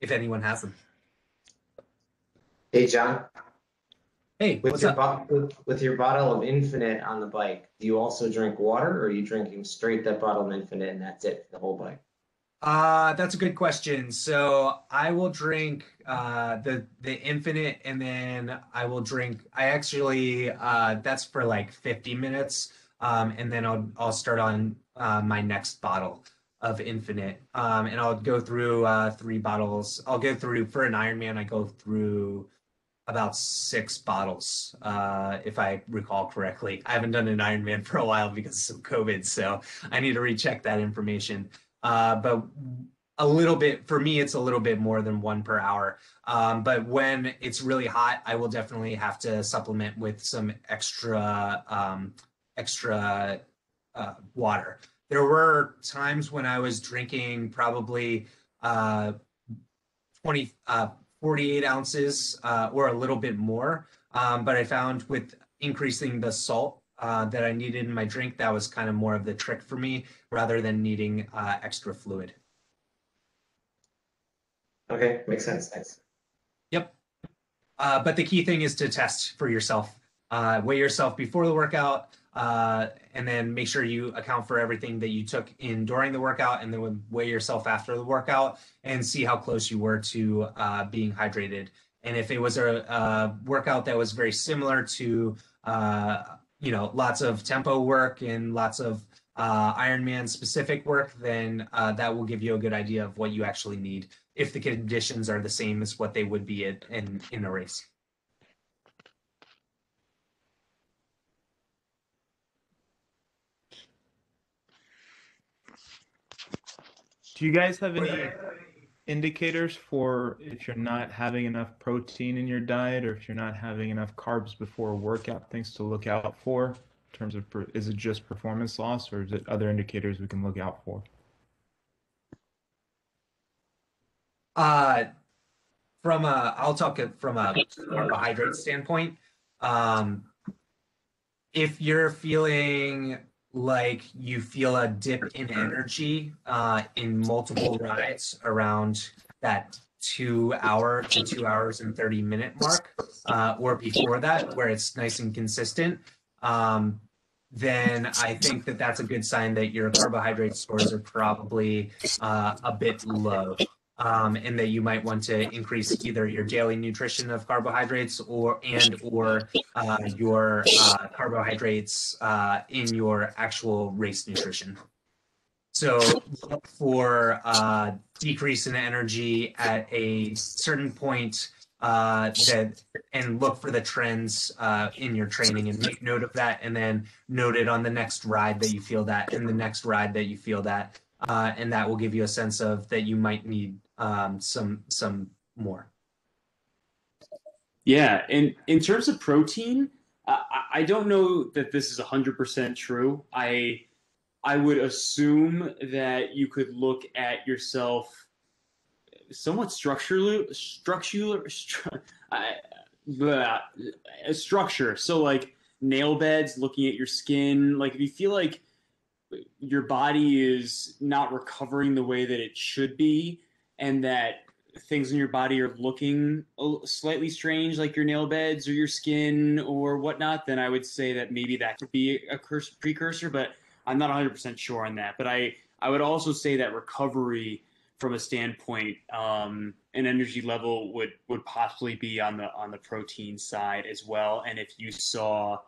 if anyone has them. Hey, John. Hey, With what's your up? with your bottle of Infinite on the bike, do you also drink water, or are you drinking straight that bottle of Infinite and that's it for the whole bike? That's a good question. So I will drink the Infinite, and then I will drink. I actually that's for like 50 minutes, and then I'll start on my next bottle of Infinite, and I'll go through 3 bottles. I'll go through for an Ironman. I go through about 6 bottles, if I recall correctly. I haven't done an Ironman for a while because of COVID, so I need to recheck that information. But a little bit, for me, it's a little bit more than 1 per hour. But when it's really hot, I will definitely have to supplement with some extra water. There were times when I was drinking probably 48 ounces or a little bit more. But I found with increasing the salt that I needed in my drink, that was kind of more of the trick for me rather than needing extra fluid. Okay, makes sense. Thanks. Yep. But the key thing is to test for yourself. Weigh yourself before the workout, and then make sure you account for everything that you took in during the workout, and then weigh yourself after the workout and see how close you were to being hydrated. And if it was a workout that was very similar to, lots of tempo work and lots of Ironman specific work, then that will give you a good idea of what you actually need if the conditions are the same as what they would be in a race. Do you guys have any indicators for if you're not having enough protein in your diet or if you're not having enough carbs before a workout, things to look out for in terms of, is it just performance loss or is it other indicators we can look out for? I'll talk from a carbohydrate standpoint. If you're feeling like you feel a dip in energy in multiple rides around that 2 hour to 2 hours and 30-minute mark, or before that, where it's nice and consistent, then I think that that's a good sign that your carbohydrate stores are probably a bit low. And that you might want to increase either your daily nutrition of carbohydrates or your carbohydrates in your actual race nutrition. So look for decrease in energy at a certain point and look for the trends in your training and make note of that, and then note it on the next ride that you feel that and the next ride that you feel that. And that will give you a sense of that you might need some more. Yeah, and in terms of protein, I don't know that this is 100% true. I would assume that you could look at yourself somewhat structure. So like nail beds, looking at your skin. Like if you feel like your body is not recovering the way that it should be, and that things in your body are looking slightly strange, like your nail beds or your skin or whatnot, then I would say that maybe that could be a precursor, but I'm not 100% sure on that. But I would also say that recovery from a standpoint, an energy level would possibly be on the protein side as well. And if you saw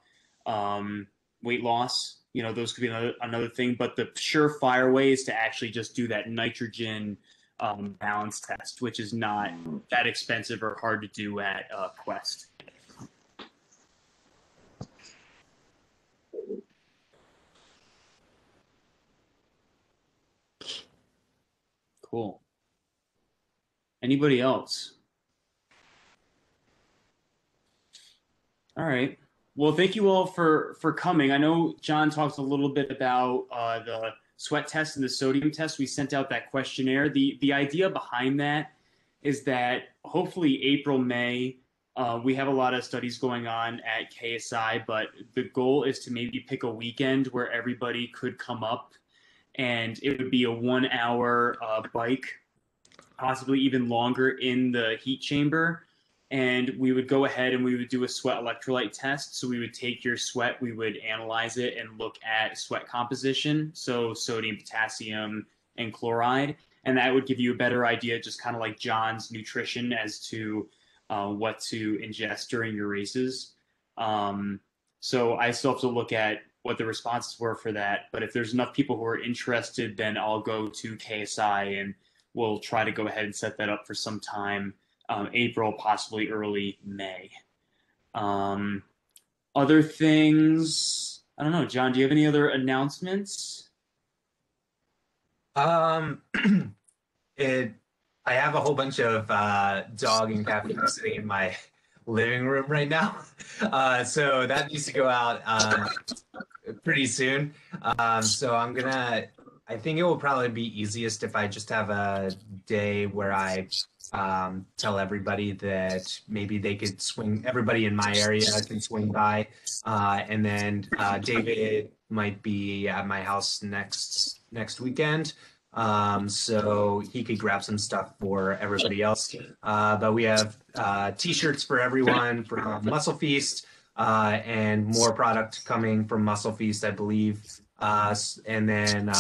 weight loss, those could be another thing. But the surefire way is to actually just do that nitrogen balance test, which is not that expensive or hard to do at Quest. Cool. Anybody else? All right. Well, thank you all for coming. I know John talked a little bit about the sweat test and the sodium test. We sent out that questionnaire. The idea behind that is that hopefully April, May, we have a lot of studies going on at KSI, but the goal is to maybe pick a weekend where everybody could come up, and it would be a 1 hour bike, possibly even longer, in the heat chamber. And we would go ahead and we would do a sweat electrolyte test. So we would take your sweat, we would analyze it and look at sweat composition, so sodium, potassium, and chloride. And that would give you a better idea, just kind of like John's nutrition, as to what to ingest during your races. So I still have to look at what the responses were for that. But if there's enough people who are interested, then I'll go to KSI and we'll try to go ahead and set that up for some time. April, possibly early May. Other things, I don't know. John, do you have any other announcements? I have a whole bunch of dog and cat food sitting in my living room right now, so that needs to go out pretty soon. So I think it will probably be easiest if I just have a day where I tell everybody that maybe they could swing, everybody in my area can swing by, and then David might be at my house next weekend, so he could grab some stuff for everybody else. But we have t-shirts for everyone from Muscle Feast, and more product coming from Muscle Feast, I believe. And then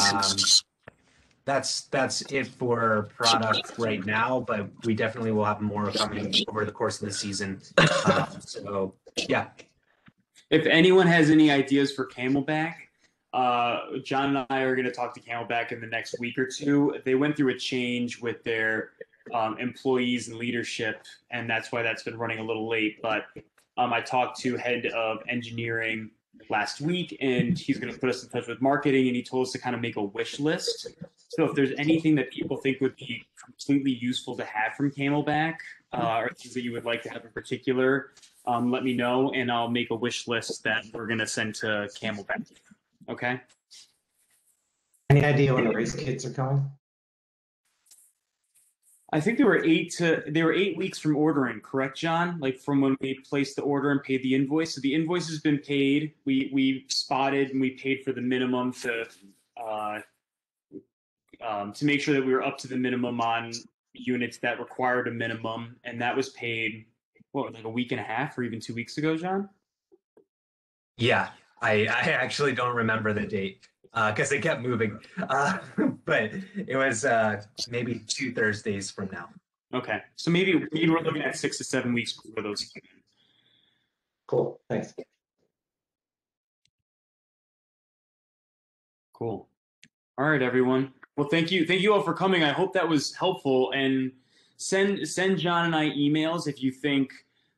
that's it for product right now, but we definitely will have more coming over the course of the season. So yeah. If anyone has any ideas for Camelback, John and I are going to talk to Camelback in the next week or two. They went through a change with their employees and leadership, and that's why that's been running a little late. But I talked to head of engineering last week, and he's going to put us in touch with marketing, and he told us to kind of make a wish list. So if there's anything that people think would be completely useful to have from Camelback, or things that you would like to have in particular, let me know, and I'll make a wish list that we're going to send to Camelback. Okay? Any idea when the race kits are coming? I think they were 8 weeks from ordering, correct, John? Like from when we placed the order and paid the invoice. So the invoice has been paid. We spotted and we paid for the minimum to make sure that we were up to the minimum on units that required a minimum, and that was paid like a week and a half or even 2 weeks ago, John? Yeah, I actually don't remember the date because it kept moving, but it was maybe 2 Thursdays from now. Okay, so maybe we're looking at 6 to 7 weeks before those. Cool, thanks. Cool. All right, everyone. Well, thank you all for coming. I hope that was helpful, and send John and I emails if you think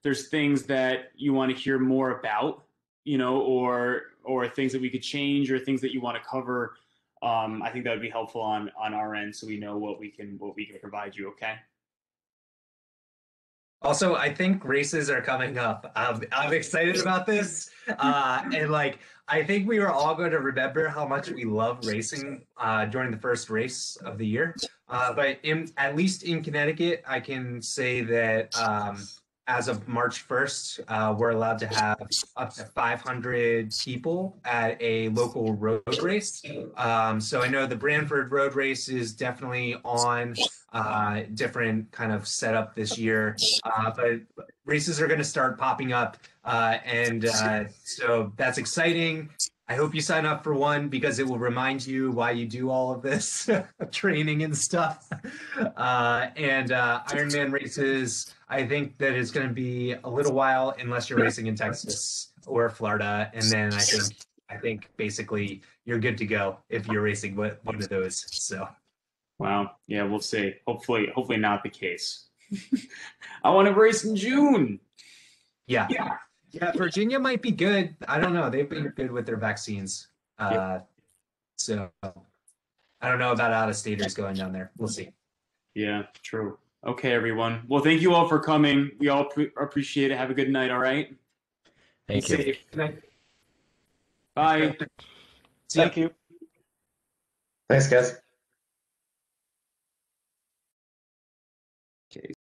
there's things that you want to hear more about, or things that we could change, or things that you want to cover. I think that would be helpful on our end, so we know what we can provide you. Okay. Also, I think races are coming up. I'm excited about this, and I think we were all going to remember how much we love racing during the first race of the year. But at least in Connecticut, I can say that as of March 1st, we're allowed to have up to 500 people at a local road race. So I know the Branford Road Race is definitely on different kind of setup this year, but races are going to start popping up, and so that's exciting. I hope you sign up for one because it will remind you why you do all of this training and stuff. And Ironman races, I think that it's going to be a little while unless you're racing in Texas or Florida, and then I think basically you're good to go if you're racing one of those. So, Wow. Yeah, we'll see. Hopefully not the case. I want to race in June. yeah. Virginia might be good. I don't know. They've been good with their vaccines. So I don't know about out-of-staters going down there. We'll see. Yeah, true. Okay, everyone. Well, thank you all for coming. We all appreciate it. Have a good night, all right? Thank you. Good night. Bye. See ya. Thank you. Thanks, guys. Okay.